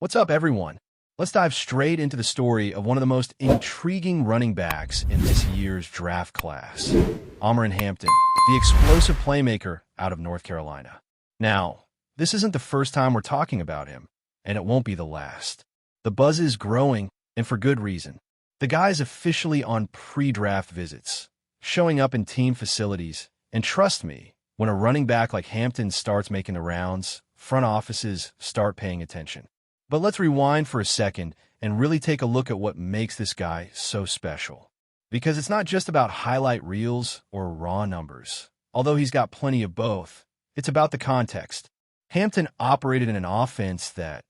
What's up, everyone? Let's dive straight into the story of one of the most intriguing running backs in this year's draft class, Omarion Hampton, the explosive playmaker out of North Carolina. Now, this isn't the first time we're talking about him, and it won't be the last. The buzz is growing, and for good reason. The guy's officially on pre-draft visits, showing up in team facilities, and trust me, when a running back like Hampton starts making the rounds, front offices start paying attention. But let's rewind for a second and really take a look at what makes this guy so special. Because it's not just about highlight reels or raw numbers. Although he's got plenty of both, it's about the context. Hampton operated in an offense that,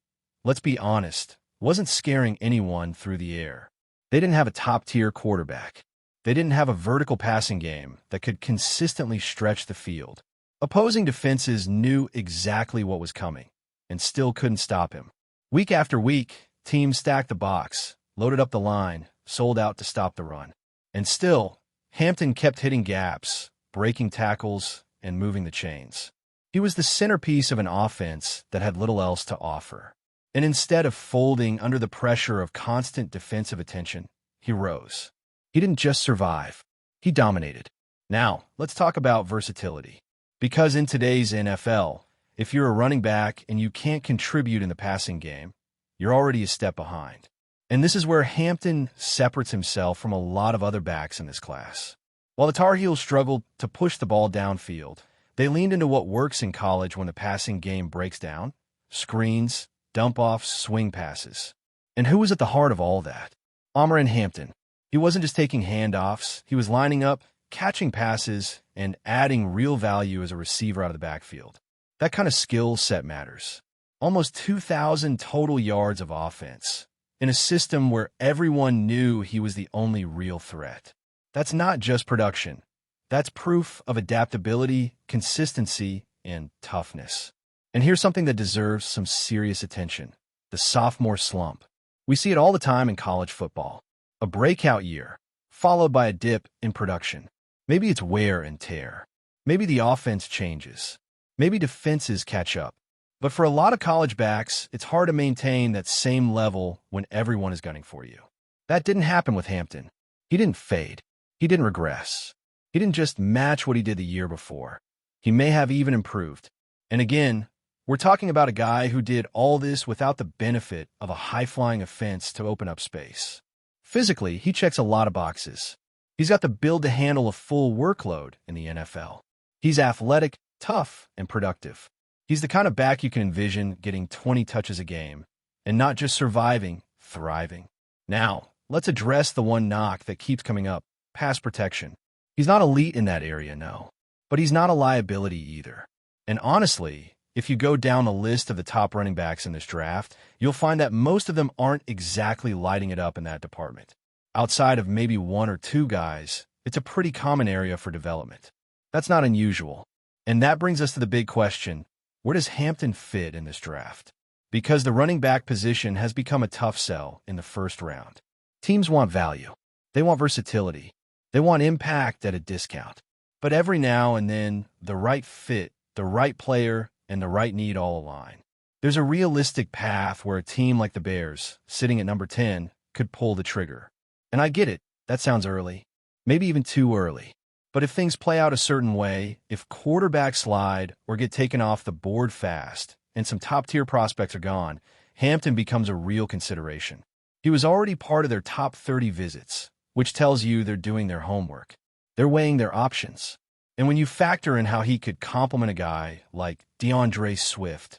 let's be honest, wasn't scaring anyone through the air. They didn't have a top-tier quarterback. They didn't have a vertical passing game that could consistently stretch the field. Opposing defenses knew exactly what was coming and still couldn't stop him. Week after week, teams stacked the box, loaded up the line, sold out to stop the run. And still, Hampton kept hitting gaps, breaking tackles, and moving the chains. He was the centerpiece of an offense that had little else to offer. And instead of folding under the pressure of constant defensive attention, he rose. He didn't just survive, he dominated. Now, let's talk about versatility. Because in today's NFL, if you're a running back and you can't contribute in the passing game, you're already a step behind. And this is where Hampton separates himself from a lot of other backs in this class. While the Tar Heels struggled to push the ball downfield, they leaned into what works in college when the passing game breaks down: screens, dump-offs, swing passes. And who was at the heart of all that? Omarion Hampton. He wasn't just taking handoffs, he was lining up, catching passes, and adding real value as a receiver out of the backfield. That kind of skill set matters. Almost 2,000 total yards of offense in a system where everyone knew he was the only real threat. That's not just production. That's proof of adaptability, consistency, and toughness. And here's something that deserves some serious attention: the sophomore slump. We see it all the time in college football. A breakout year, followed by a dip in production. Maybe it's wear and tear. Maybe the offense changes. Maybe defenses catch up. But for a lot of college backs, it's hard to maintain that same level when everyone is gunning for you. That didn't happen with Hampton. He didn't fade. He didn't regress. He didn't just match what he did the year before. He may have even improved. And again, we're talking about a guy who did all this without the benefit of a high-flying offense to open up space. Physically, he checks a lot of boxes. He's got the build to handle a full workload in the NFL. He's athletic, tough, and productive. He's the kind of back you can envision getting 20 touches a game, and not just surviving, thriving. Now, let's address the one knock that keeps coming up: pass protection. He's not elite in that area, no. But he's not a liability either. And honestly, if you go down the list of the top running backs in this draft, you'll find that most of them aren't exactly lighting it up in that department. Outside of maybe one or two guys, it's a pretty common area for development. That's not unusual. And that brings us to the big question: where does Hampton fit in this draft? Because the running back position has become a tough sell in the first round. Teams want value. They want versatility. They want impact at a discount. But every now and then, the right fit, the right player, and the right need all align. There's a realistic path where a team like the Bears, sitting at number 10, could pull the trigger. And I get it, that sounds early. Maybe even too early. But if things play out a certain way, if quarterbacks slide or get taken off the board fast, and some top-tier prospects are gone, Hampton becomes a real consideration. He was already part of their top 30 visits, which tells you they're doing their homework. They're weighing their options. And when you factor in how he could complement a guy like DeAndre Swift,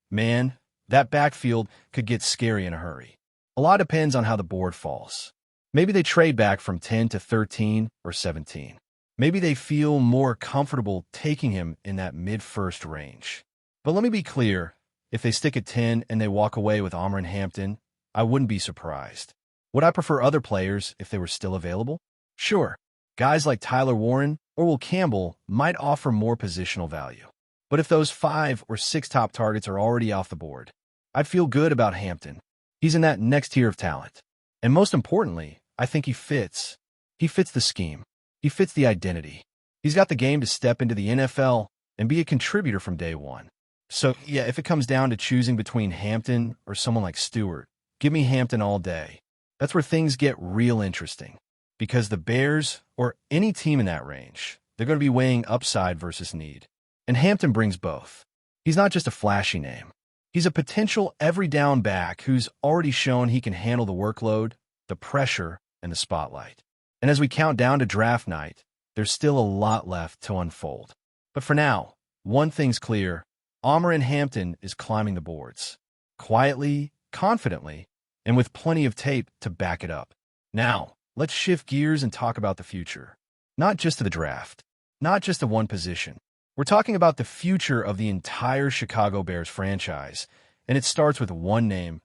man, that backfield could get scary in a hurry. A lot depends on how the board falls. Maybe they trade back from 10 to 13 or 17. Maybe they feel more comfortable taking him in that mid-first range. But let me be clear, if they stick at 10 and they walk away with Omarion Hampton, I wouldn't be surprised. Would I prefer other players if they were still available? Sure, guys like Tyler Warren or Will Campbell might offer more positional value. But if those 5 or 6 top targets are already off the board, I'd feel good about Hampton. He's in that next tier of talent. And most importantly, I think he fits. He fits the scheme. He fits the identity. He's got the game to step into the NFL and be a contributor from day one. So, yeah, if it comes down to choosing between Hampton or someone like Stewart, give me Hampton all day. That's where things get real interesting. Because the Bears, or any team in that range, they're going to be weighing upside versus need. And Hampton brings both. He's not just a flashy name. He's a potential every-down back who's already shown he can handle the workload, the pressure, and the spotlight. And as we count down to draft night, there's still a lot left to unfold. But for now, one thing's clear. Omarion Hampton is climbing the boards. Quietly, confidently, and with plenty of tape to back it up. Now, let's shift gears and talk about the future. Not just of the draft, not just of one position. We're talking about the future of the entire Chicago Bears franchise, and it starts with one name,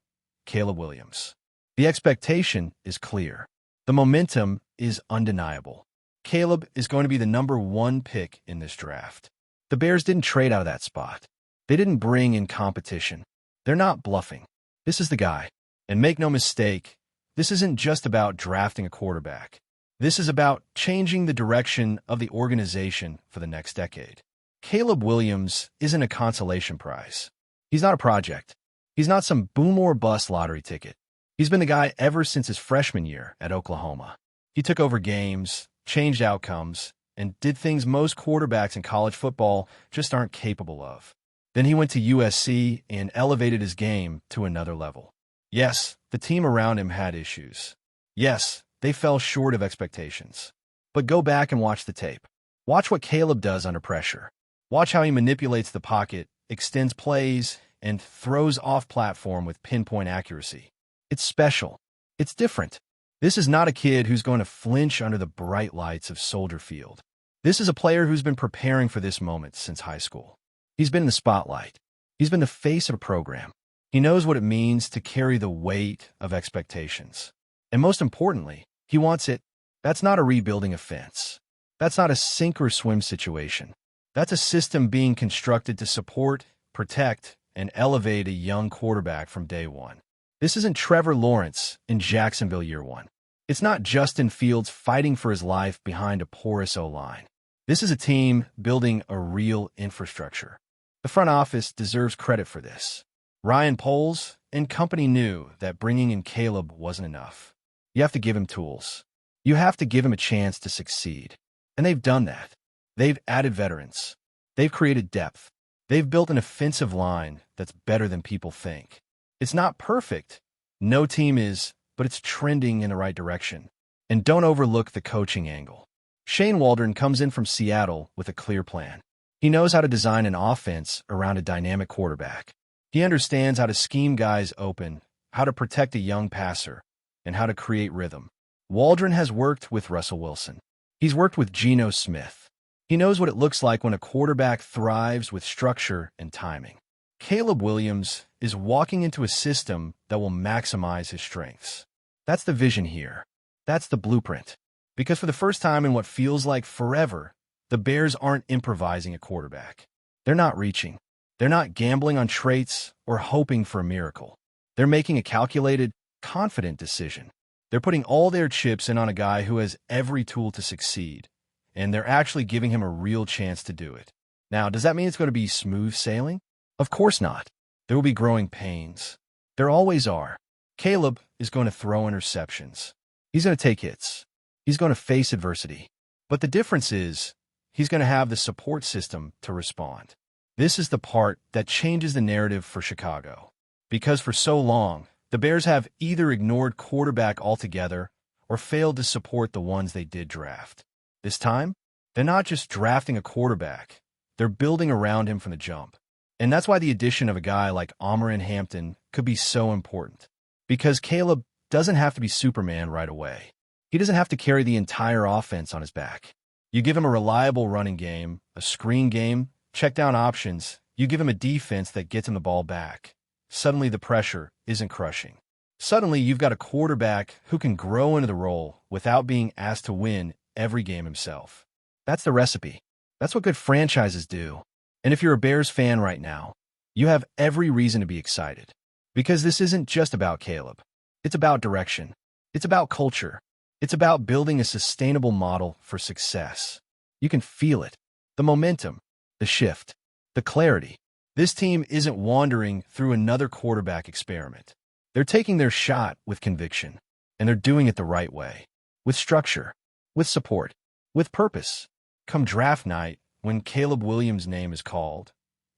Caleb Williams. The expectation is clear. The momentum is undeniable. Caleb is going to be the #1 pick in this draft. The Bears didn't trade out of that spot. They didn't bring in competition. They're not bluffing. This is the guy. And make no mistake, this isn't just about drafting a quarterback. This is about changing the direction of the organization for the next decade. Caleb Williams isn't a consolation prize. He's not a project. He's not some boom or bust lottery ticket. He's been the guy ever since his freshman year at Oklahoma. He took over games, changed outcomes, and did things most quarterbacks in college football just aren't capable of. Then he went to USC and elevated his game to another level. Yes, the team around him had issues. Yes, they fell short of expectations. But go back and watch the tape. Watch what Caleb does under pressure. Watch how he manipulates the pocket, extends plays, and throws off-platform with pinpoint accuracy. It's special. It's different. This is not a kid who's going to flinch under the bright lights of Soldier Field. This is a player who's been preparing for this moment since high school. He's been in the spotlight. He's been the face of a program. He knows what it means to carry the weight of expectations. And most importantly, he wants it. That's not a rebuilding offense. That's not a sink or swim situation. That's a system being constructed to support, protect, and elevate a young quarterback from day one. This isn't Trevor Lawrence in Jacksonville year one. It's not Justin Fields fighting for his life behind a porous O-line. This is a team building a real infrastructure. The front office deserves credit for this. Ryan Poles and company knew that bringing in Caleb wasn't enough. You have to give him tools. You have to give him a chance to succeed. And they've done that. They've added veterans. They've created depth. They've built an offensive line that's better than people think. It's not perfect. No team is, but it's trending in the right direction. And don't overlook the coaching angle. Shane Waldron comes in from Seattle with a clear plan. He knows how to design an offense around a dynamic quarterback. He understands how to scheme guys open, how to protect a young passer, and how to create rhythm. Waldron has worked with Russell Wilson. He's worked with Geno Smith. He knows what it looks like when a quarterback thrives with structure and timing. Caleb Williams is walking into a system that will maximize his strengths. That's the vision here. That's the blueprint. Because for the first time in what feels like forever, the Bears aren't improvising a quarterback. They're not reaching. They're not gambling on traits or hoping for a miracle. They're making a calculated, confident decision. They're putting all their chips in on a guy who has every tool to succeed, and they're actually giving him a real chance to do it. Now, does that mean it's going to be smooth sailing? Of course not. There will be growing pains. There always are. Caleb is going to throw interceptions. He's going to take hits. He's going to face adversity. But the difference is, he's going to have the support system to respond. This is the part that changes the narrative for Chicago. Because for so long, the Bears have either ignored quarterback altogether or failed to support the ones they did draft. This time, they're not just drafting a quarterback. They're building around him from the jump. And that's why the addition of a guy like Omarion Hampton could be so important. Because Caleb doesn't have to be Superman right away. He doesn't have to carry the entire offense on his back. You give him a reliable running game, a screen game, check down options. You give him a defense that gets him the ball back. Suddenly the pressure isn't crushing. Suddenly you've got a quarterback who can grow into the role without being asked to win every game himself. That's the recipe. That's what good franchises do. And if you're a Bears fan right now, you have every reason to be excited. Because this isn't just about Caleb. It's about direction. It's about culture. It's about building a sustainable model for success. You can feel it. The momentum, the shift, the clarity. This team isn't wandering through another quarterback experiment. They're taking their shot with conviction, and they're doing it the right way, with structure, with support, with purpose. Come draft night, when Caleb Williams' name is called,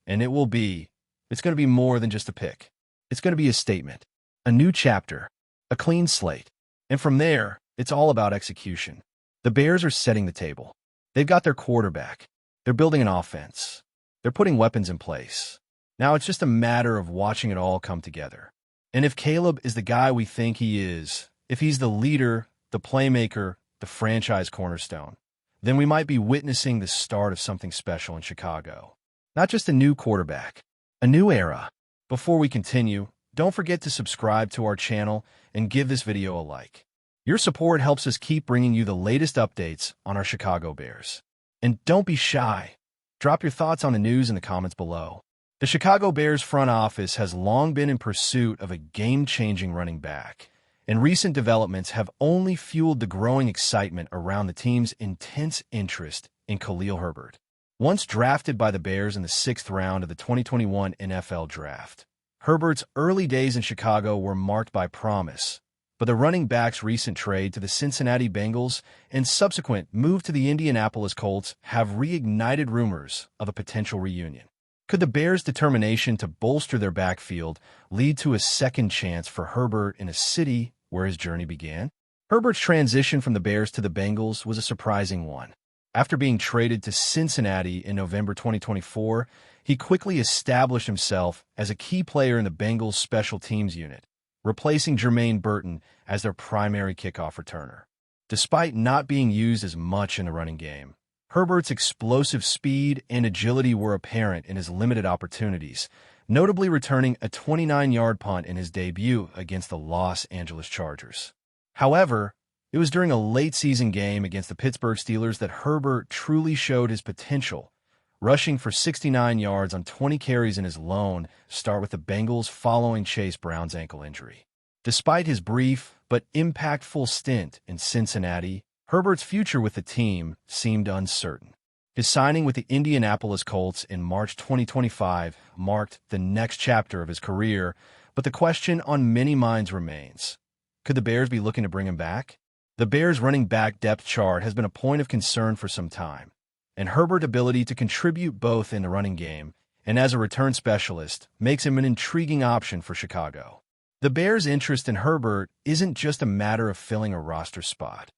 and it's going to be more than just a pick. It's going to be a statement, a new chapter, a clean slate. And from there, it's all about execution. The Bears are setting the table. They've got their quarterback. They're building an offense. They're putting weapons in place. Now it's just a matter of watching it all come together. And if Caleb is the guy we think he is, if he's the leader, the playmaker, the franchise cornerstone, then we might be witnessing the start of something special in Chicago. Not just a new quarterback, a new era. Before we continue, don't forget to subscribe to our channel and give this video a like. Your support helps us keep bringing you the latest updates on our Chicago Bears. And don't be shy. Drop your thoughts on the news in the comments below. The Chicago Bears front office has long been in pursuit of a game-changing running back, and recent developments have only fueled the growing excitement around the team's intense interest in Khalil Herbert. Once drafted by the Bears in the 6th round of the 2021 NFL Draft, Herbert's early days in Chicago were marked by promise, but the running back's recent trade to the Cincinnati Bengals and subsequent move to the Indianapolis Colts have reignited rumors of a potential reunion. Could the Bears' determination to bolster their backfield lead to a second chance for Herbert in a city where his journey began? Herbert's transition from the Bears to the Bengals was a surprising one. After being traded to Cincinnati in November 2024, he quickly established himself as a key player in the Bengals' special teams unit, replacing Jermaine Burton as their primary kickoff returner. Despite not being used as much in the running game, Herbert's explosive speed and agility were apparent in his limited opportunities, notably returning a 29-yard punt in his debut against the Los Angeles Chargers. However, it was during a late-season game against the Pittsburgh Steelers that Herbert truly showed his potential, rushing for 69 yards on 20 carries in his lone start with the Bengals following Chase Brown's ankle injury. Despite his brief but impactful stint in Cincinnati, Herbert's future with the team seemed uncertain. His signing with the Indianapolis Colts in March 2025 marked the next chapter of his career, but the question on many minds remains: could the Bears be looking to bring him back? The Bears' running back depth chart has been a point of concern for some time, and Herbert's ability to contribute both in the running game and as a return specialist makes him an intriguing option for Chicago. The Bears' interest in Herbert isn't just a matter of filling a roster spot.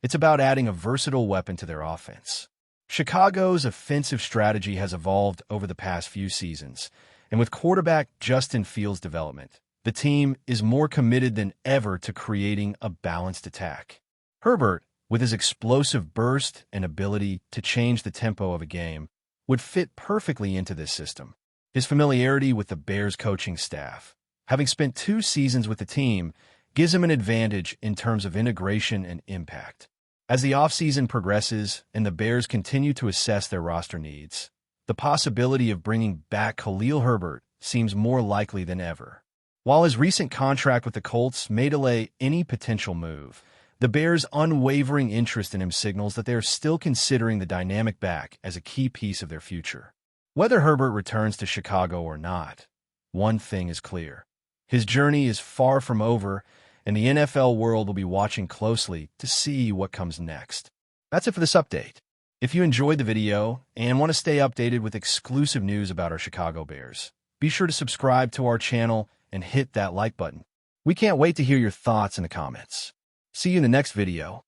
It's about adding a versatile weapon to their offense. Chicago's offensive strategy has evolved over the past few seasons, and with quarterback Justin Fields' development, the team is more committed than ever to creating a balanced attack. Herbert, with his explosive burst and ability to change the tempo of a game, would fit perfectly into this system. His familiarity with the Bears coaching staff, having spent 2 seasons with the team, gives him an advantage in terms of integration and impact. As the offseason progresses and the Bears continue to assess their roster needs, the possibility of bringing back Khalil Herbert seems more likely than ever. While his recent contract with the Colts may delay any potential move, the Bears' unwavering interest in him signals that they are still considering the dynamic back as a key piece of their future. Whether Herbert returns to Chicago or not, one thing is clear: his journey is far from over, and the NFL world will be watching closely to see what comes next. That's it for this update. If you enjoyed the video and want to stay updated with exclusive news about our Chicago Bears, be sure to subscribe to our channel and hit that like button. We can't wait to hear your thoughts in the comments. See you in the next video.